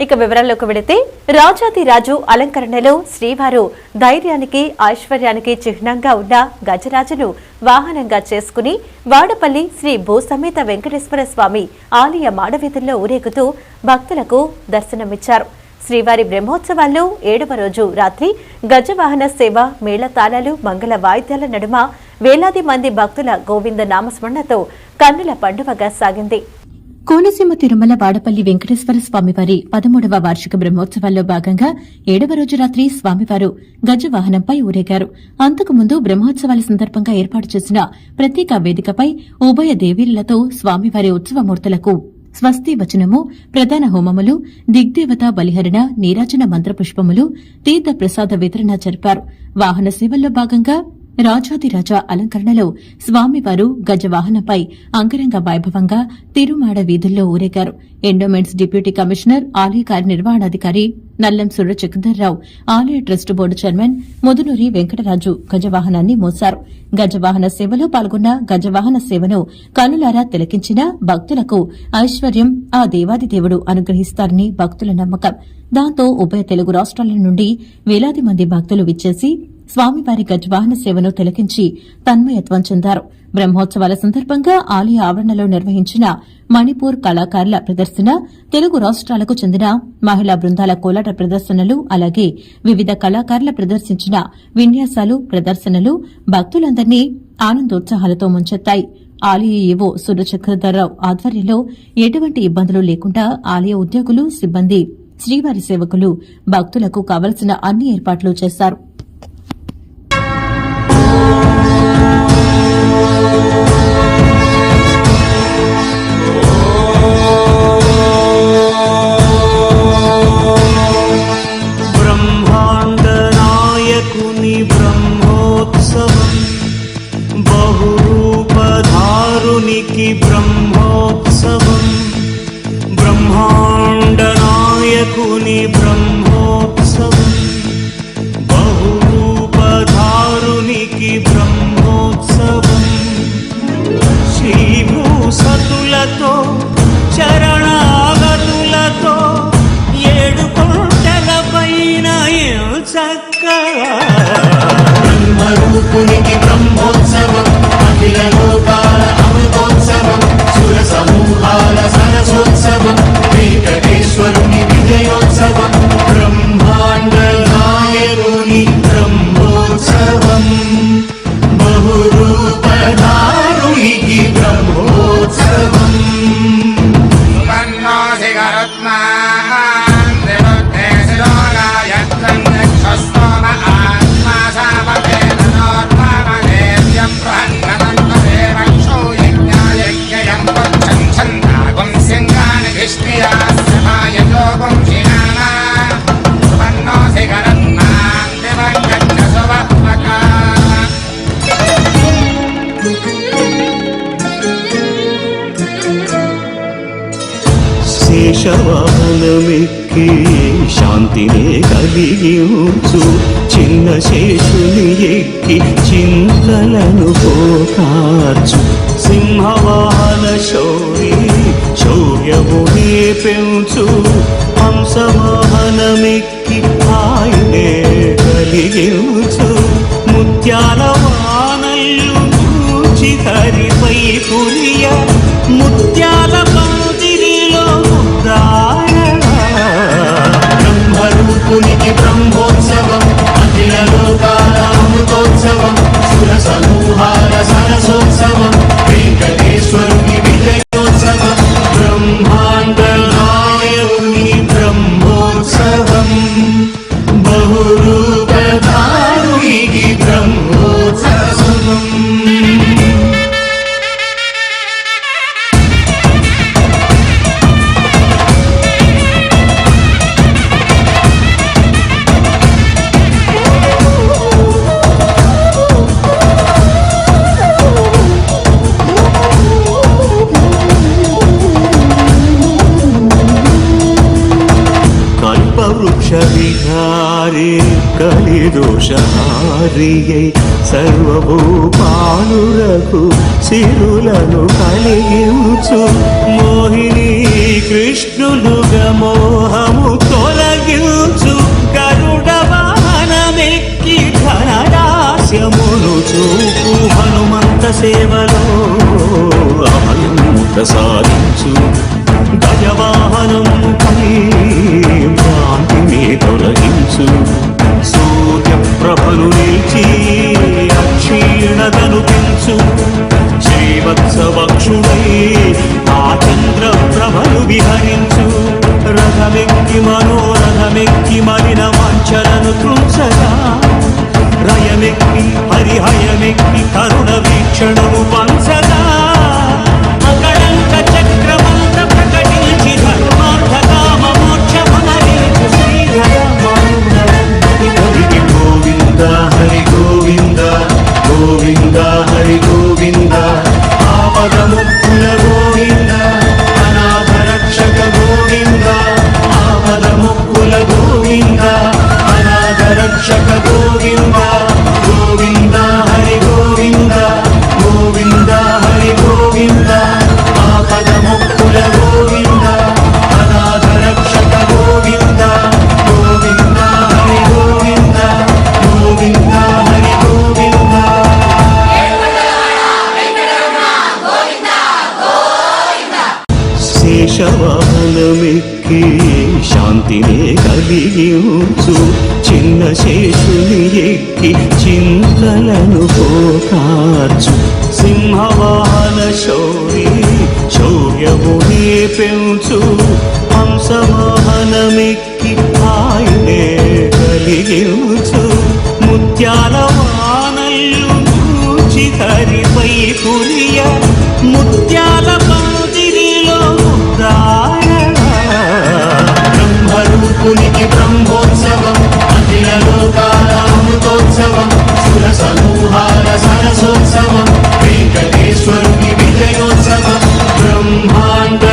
ఇక వివరాల్లోకి వెళితే రాజాదిరాజు అలంకరణలో శ్రీవారు ధైర్యానికి ఐశ్వర్యానికి చిహ్నంగా ఉన్న గజరాజును వాహనంగా చేసుకుని వాడపల్లి శ్రీ భూసమేత వెంకటేశ్వర స్వామి ఆలయ మాడవీధుల్లో ఊరేగుతూ భక్తులకు దర్శనమిచ్చారు. శ్రీవారి బ్రహ్మోత్సవాల్లో 7వ రోజు రాత్రి గజవాహన సేవ, మేళతాళాలు, మంగళ వాయిద్యాల నడుమ వేలాది మంది భక్తుల గోవింద నామస్మరణతో కన్నుల పండువగా సాగింది. కోనసీమ తిరుమల వాడపల్లి వెంకటేశ్వర స్వామివారి 13వ వార్షిక బ్రహ్మోత్సవాల్లో భాగంగా 7వ రోజు రాత్రి స్వామివారు గజవాహనంపై ఊరేగారు. అంతకుముందు బ్రహ్మోత్సవాల సందర్భంగా ఏర్పాటు చేసిన ప్రత్యేక వేదికపై ఉభయ దేవీలతో స్వామివారి ఉత్సవమూర్తులకు స్వస్తి వచనము, ప్రధాన హోమములు, దిగ్దేవత బలిహరణ, నీరాజన మంత్రపుష్పములు, తీర్థ ప్రసాద వితరణ జరిపారు. వాహన సేవల్లో భాగంగా రాజాదిరాజా అలంకరణలో స్వామివారు గజవాహనంపై అంగరంగ వైభవంగా తిరుమాడ వీధుల్లో ఊరేగారు. ఎండోమెంట్స్ డిప్యూటీ కమిషనర్, ఆలయ కార్యనిర్వహణాధికారి నల్లం సూర్యచక్రధర్రావు, ఆలయ trust board chairman Mudunuri Venkataraju గజవాహనాన్ని మోశారు. గజవాహన సేవలో పాల్గొన్న గజవాహన సేవను కనులారా తిలకించిన భక్తులకు ఐశ్వర్యం ఆ దేవాదిదేవుడు అనుగ్రహిస్తారని భక్తుల నమ్మకం. దాంతో ఉభయ తెలుగు రాష్ట్రాల నుండి వేలాది మంది భక్తులు విచ్చేసి స్వామివారి గజవాహన సేవను తిలకించి తన్మయత్వం చెందారు. బ్రహ్మోత్సవాల సందర్భంగా ఆలయ ఆవరణలో నిర్వహించిన మణిపూర్ కళాకారుల ప్రదర్శన, తెలుగు రాష్ట్రాలకు చెందిన మహిళా బృందాల కోలాట ప్రదర్శనలు, అలాగే వివిధ కళాకారుల ప్రదర్శించిన విన్యాసాలు, ప్రదర్శనలు భక్తులందరినీ ఆనందోత్సాహాలతో ముంచెత్తాయి. ఆలయ ఈవో సూర్యచక్రధర్రావు ఆధ్వర్యంలో ఎటువంటి ఇబ్బందులు లేకుండా ఆలయ ఉద్యోగులు, సిబ్బంది, శ్రీవారి సేవకులు భక్తులకు కావలసిన అన్ని ఏర్పాట్లు చేశారు. బ్రహ్మోత్సవం బ్రహ్మాండ నాయకుని బ్రహ్మోత్సవం, బహురూపధారునికి బ్రహ్మోత్సవం, శ్రీభూసతులతో చరణాగతులతో 7 కొండల పైన చక్కగా బ్రహ్మరూపునికి బ్రహ్మోత్సవం, అఖిల లోకాల అమృతోత్సవం, సుర సమూహాల సరసోత్సవం, వెంకటేశ్వరుని విజయోత్సవం, బ్రహ్మాండ నాయకుని బ్రహ్మోత్సవం, బహురూపధారునికి బ్రహ్మోత్సవం. శేషవాహనమెక్కి శాంతినే కలిగించు, చిన్న శేషుని ఎక్కి చింతలను పోకార్చు, సింహవాహన శౌరి శౌర్యమునే పెంచు, హంసవాహనమెక్కి ఆయనే కలిగించు, ముత్యాల వానల్లు చూచి హరిపై పురియ, ముత్యాల పందిరిలో బ్రహ్మరూపునికి బ్రహ్మోత్సవం, అఖిల లోకాల అమృతోత్సవం, సుర సమూహాల సరసోత్సవం, వెంకటేశ్వరుని విజయోత్సవం, బ్రహ్మాండ నాయకుని బ్రహ్మోత్సవం, బహురూపధారునికి బ్రహ్మోత్సవం. విహారే కలిదోషహారియై సర్వభూపాలులకు సిరులను కలిగించు, మోహిని కృష్ణులుగా మోహము సేవలో అభయం ప్రసాదించు గజవాహనంపై భ్రాంతిని తొలగించు సూర్యప్రభను నిలిచి అక్షీణతను పెంచు శ్రీవత్సవక్షుడై ఆ చంద్రప్రభను విహరించు రథమెక్కి మనోరథమెక్కి మలిన వాంఛలను త్రుంచగా రయమెక్కి హరిహయమెక్కి కరుణ వీక్షణము పంచగా అకళంక చక్రమంత ప్రకటించి ధర్మార్థ కామ మోక్షమనరించు శ్రీహరికి గోవింద హరి గోవింద గోవింద హరి గోవింద ఆపదముక్కుల గోవింద అనాథ రక్షక గోవింద ఆపదముక్కుల గోవింద అనాథ రక్షక గోవింద గోవింద హరి గోవింద గోవింద హరి గోవింద ఆపదముక్కుల గోవింద అనాథ రక్షక గోవింద గోవింద హరి గోవింద గోవింద హరి గోవింద శేషవాహనమెక్కి శాంతినే కలిగించు చిన్న శేషుని ఎక్కి చింతలను పోకార్చు సింహవాహన శౌరి శౌర్యమునే పెంచు హంసవాహనమెక్కి ఆయనే కలిగించు ముత్యాల వానల్లు పూచి హరిపై పురియ ముత్యాల పందిరిలో బ్రహ్మరూపునికి బ్రహ్మోత్సవం అఖిల లోకాల అమృతోత్సవం సుర సమూహాల సరసోత్సవం వెంకటేశ్వరుని విజయోత్సవం బ్రహ్మాండ